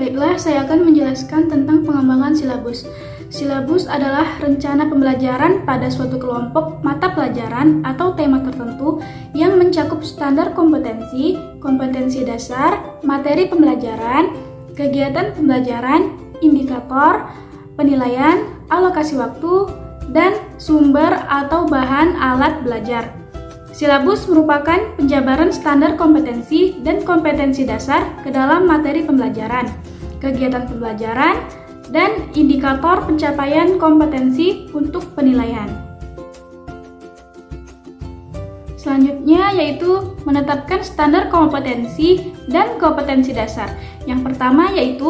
Baiklah, saya akan menjelaskan tentang pengembangan silabus. Silabus adalah rencana pembelajaran pada suatu kelompok mata pelajaran atau tema tertentu yang mencakup standar kompetensi, kompetensi dasar, materi pembelajaran, kegiatan pembelajaran, indikator, penilaian, alokasi waktu, dan sumber atau bahan alat belajar. Silabus merupakan penjabaran standar kompetensi dan kompetensi dasar ke dalam materi pembelajaran, kegiatan pembelajaran, dan indikator pencapaian kompetensi untuk penilaian. Selanjutnya yaitu menetapkan standar kompetensi dan kompetensi dasar. Yang pertama yaitu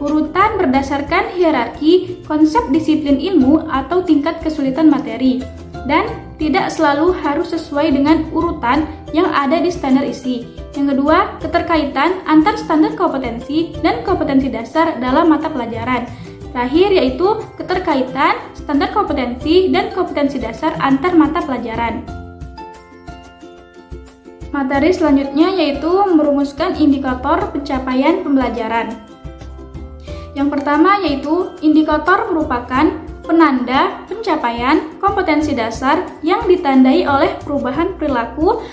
urutan berdasarkan hierarki konsep disiplin ilmu atau tingkat kesulitan materi, dan tidak selalu harus sesuai dengan urutan yang ada di standar isi. Yang kedua, keterkaitan antar standar kompetensi dan kompetensi dasar dalam mata pelajaran. Terakhir yaitu keterkaitan standar kompetensi dan kompetensi dasar antar mata pelajaran. Materi selanjutnya yaitu merumuskan indikator pencapaian pembelajaran. Yang pertama yaitu indikator merupakan penanda pencapaian kompetensi dasar yang ditandai oleh perubahan perilaku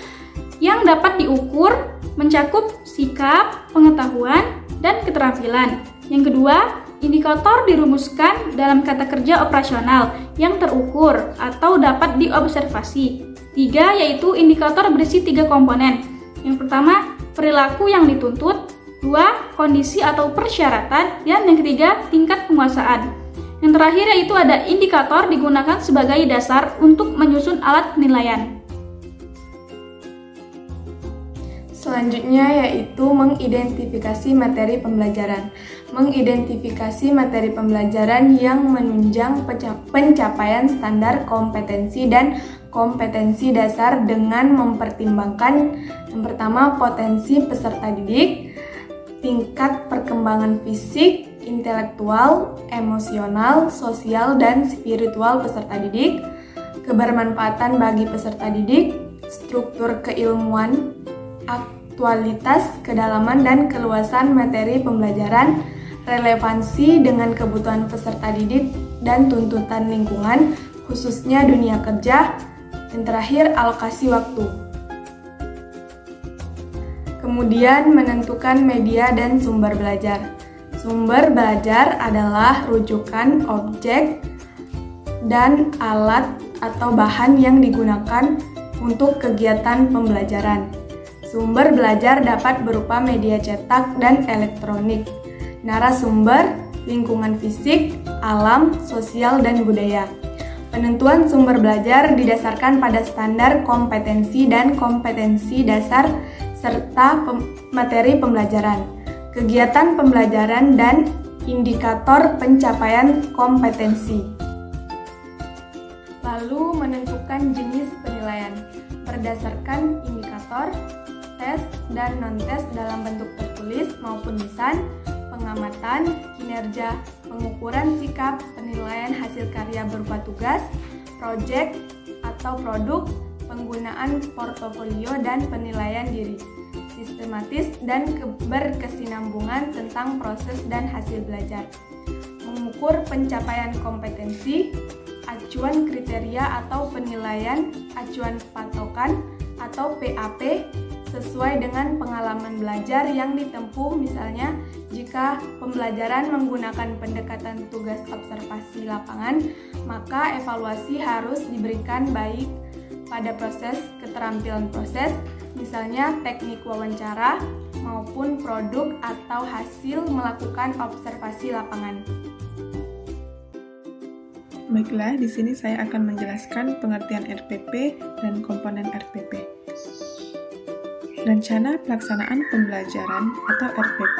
yang dapat diukur, mencakup sikap, pengetahuan, dan keterampilan. Yang kedua, indikator dirumuskan dalam kata kerja operasional yang terukur atau dapat diobservasi. 3 yaitu indikator berisi 3 komponen. Yang pertama, perilaku yang dituntut. 2, kondisi atau persyaratan. Dan yang ketiga, tingkat penguasaan. Yang terakhir yaitu ada indikator digunakan sebagai dasar untuk menyusun alat penilaian. Selanjutnya yaitu mengidentifikasi materi pembelajaran. Mengidentifikasi materi pembelajaran yang menunjang pencapaian standar kompetensi dan kompetensi dasar dengan mempertimbangkan yang pertama potensi peserta didik, tingkat perkembangan fisik, intelektual, emosional, sosial, dan spiritual peserta didik, kebermanfaatan bagi peserta didik, struktur keilmuan, aktualitas, kedalaman, dan keluasan materi pembelajaran, relevansi dengan kebutuhan peserta didik dan tuntutan lingkungan, khususnya dunia kerja, dan terakhir alokasi waktu. Kemudian menentukan media dan sumber belajar. Sumber belajar adalah rujukan, objek, dan alat atau bahan yang digunakan untuk kegiatan pembelajaran. Sumber belajar dapat berupa media cetak dan elektronik, narasumber, lingkungan fisik, alam, sosial, dan budaya. Penentuan sumber belajar didasarkan pada standar kompetensi dan kompetensi dasar serta materi pembelajaran, kegiatan pembelajaran, dan indikator pencapaian kompetensi. Lalu menentukan jenis penilaian berdasarkan indikator, tes dan non-tes dalam bentuk tertulis maupun lisan, pengamatan, kinerja, pengukuran sikap, penilaian hasil karya berupa tugas, proyek atau produk, penggunaan portofolio, dan penilaian diri, sistematis dan berkesinambungan tentang proses dan hasil belajar, mengukur pencapaian kompetensi, acuan kriteria atau penilaian, acuan patokan atau PAP, sesuai dengan pengalaman belajar yang ditempuh. Misalnya, jika pembelajaran menggunakan pendekatan tugas observasi lapangan, maka evaluasi harus diberikan baik pada proses keterampilan proses, misalnya teknik wawancara, maupun produk atau hasil melakukan observasi lapangan. Baiklah, di sini saya akan menjelaskan pengertian RPP dan komponen RPP. Rencana Pelaksanaan Pembelajaran atau RPP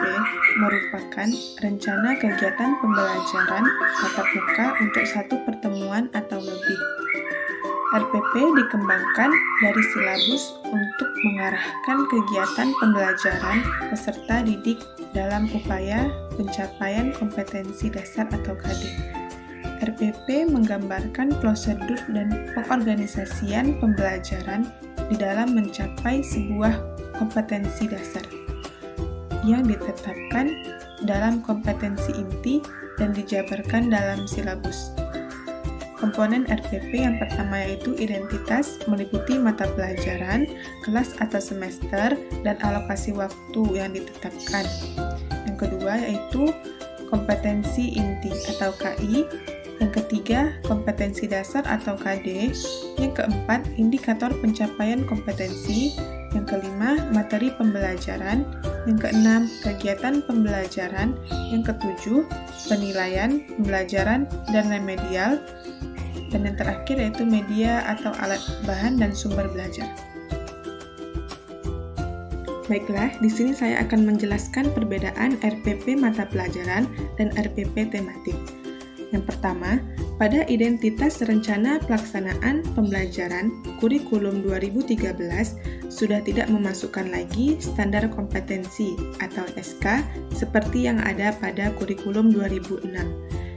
merupakan rencana kegiatan pembelajaran tatap muka untuk satu pertemuan atau lebih. RPP dikembangkan dari silabus untuk mengarahkan kegiatan pembelajaran peserta didik dalam upaya pencapaian kompetensi dasar atau KD. RPP menggambarkan prosedur dan pengorganisasian pembelajaran di dalam mencapai sebuah kompetensi dasar. yang ditetapkan dalam kompetensi inti dan dijabarkan dalam silabus. Komponen RPP yang pertama yaitu identitas, meliputi mata pelajaran, kelas atau semester, dan alokasi waktu yang ditetapkan. Yang kedua yaitu kompetensi inti atau KI. Yang ketiga, kompetensi dasar atau KD. Yang keempat, indikator pencapaian kompetensi. Yang kelima, materi pembelajaran. Yang keenam, kegiatan pembelajaran. Yang ketujuh, penilaian, pembelajaran, dan remedial. Dan yang terakhir yaitu media atau alat bahan dan sumber belajar. Baiklah, di sini saya akan menjelaskan perbedaan RPP mata pelajaran dan RPP tematik. Yang pertama, pada identitas rencana pelaksanaan pembelajaran kurikulum 2013 sudah tidak memasukkan lagi standar kompetensi atau SK seperti yang ada pada kurikulum 2006.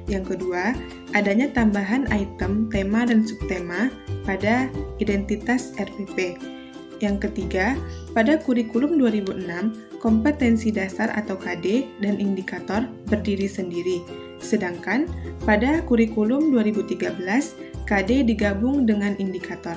Yang kedua, adanya tambahan item, tema, dan subtema pada identitas RPP. Yang ketiga, pada kurikulum 2006, kompetensi dasar atau KD dan indikator berdiri sendiri. Sedangkan pada kurikulum 2013, KD digabung dengan indikator.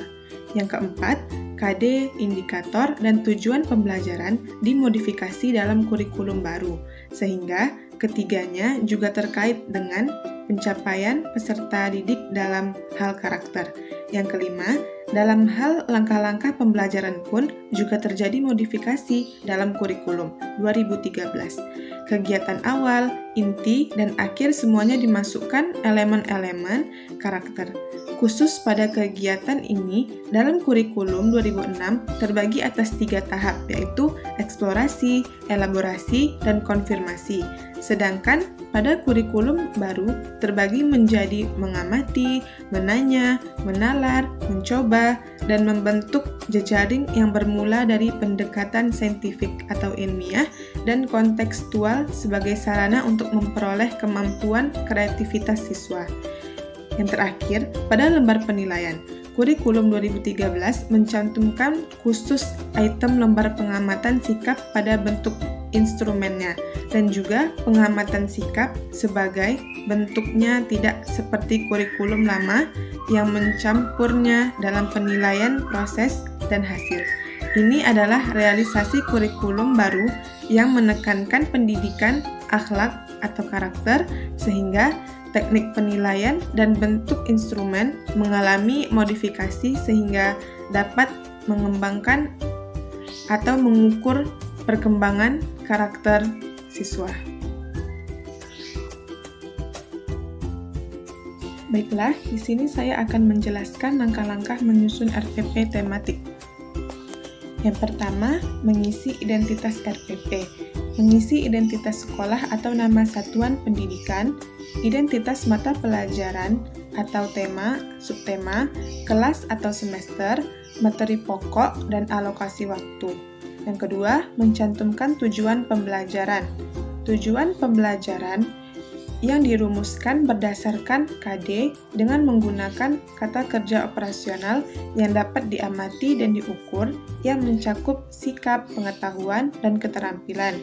Yang keempat, KD, indikator, dan tujuan pembelajaran dimodifikasi dalam kurikulum baru, sehingga ketiganya juga terkait dengan pencapaian peserta didik dalam hal karakter. Yang kelima, dalam hal langkah-langkah pembelajaran pun juga terjadi modifikasi dalam kurikulum 2013. Kegiatan awal, inti, dan akhir semuanya dimasukkan elemen-elemen karakter. Khusus pada kegiatan ini, dalam kurikulum 2006 terbagi atas 3 tahap, yaitu eksplorasi, elaborasi, dan konfirmasi. Sedangkan pada kurikulum baru terbagi menjadi mengamati, menanya, menalar, mencoba, dan membentuk jejaring yang bermula dari pendekatan saintifik atau ilmiah dan kontekstual sebagai sarana untuk memperoleh kemampuan kreativitas siswa. Yang terakhir, pada lembar penilaian, kurikulum 2013 mencantumkan khusus item lembar pengamatan sikap pada bentuk instrumennya dan juga pengamatan sikap sebagai bentuknya tidak seperti kurikulum lama yang mencampurnya dalam penilaian proses dan hasil. Ini adalah realisasi kurikulum baru yang menekankan pendidikan, akhlak, atau karakter sehingga teknik penilaian dan bentuk instrumen mengalami modifikasi sehingga dapat mengembangkan atau mengukur perkembangan karakter siswa. Baiklah, di sini saya akan menjelaskan langkah-langkah menyusun RPP tematik. Yang pertama, mengisi identitas RPP. Mengisi identitas sekolah atau nama satuan pendidikan, identitas mata pelajaran atau tema, subtema, kelas atau semester, materi pokok, dan alokasi waktu. Yang kedua, mencantumkan tujuan pembelajaran. Tujuan pembelajaran yang dirumuskan berdasarkan KD dengan menggunakan kata kerja operasional yang dapat diamati dan diukur yang mencakup sikap, pengetahuan, dan keterampilan.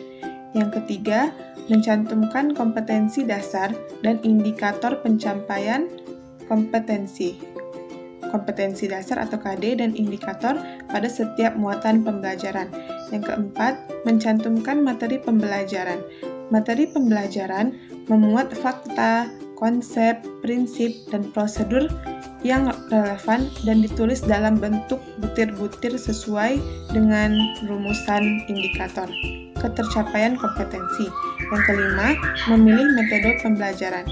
Yang ketiga, mencantumkan kompetensi dasar dan indikator pencapaian kompetensi. Kompetensi dasar atau KD dan indikator pada setiap muatan pembelajaran. Yang keempat, mencantumkan materi pembelajaran. Materi pembelajaran memuat fakta, konsep, prinsip, dan prosedur yang relevan dan ditulis dalam bentuk butir-butir sesuai dengan rumusan indikator. Ketercapaian kompetensi. Yang kelima, memilih metode pembelajaran.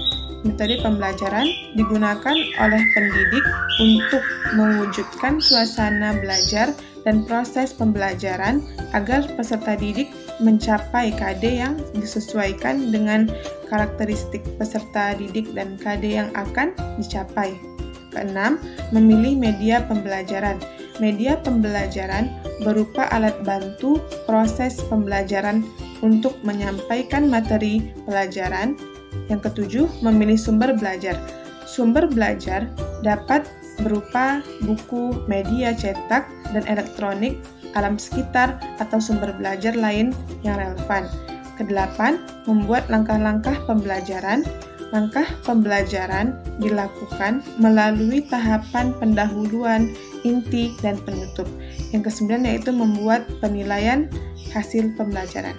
Metode pembelajaran digunakan oleh pendidik untuk mewujudkan suasana belajar dan proses pembelajaran agar peserta didik mencapai KD yang disesuaikan dengan karakteristik peserta didik dan KD yang akan dicapai. Keenam, memilih media pembelajaran. Media pembelajaran berupa alat bantu proses pembelajaran untuk menyampaikan materi pelajaran. Yang ketujuh, memilih sumber belajar. Sumber belajar dapat berupa buku, media cetak, dan elektronik, alam sekitar, atau sumber belajar lain yang relevan. Kedelapan, membuat langkah-langkah pembelajaran. Langkah pembelajaran dilakukan melalui tahapan pendahuluan, inti, dan penutup. Yang kesembilan yaitu membuat penilaian hasil pembelajaran.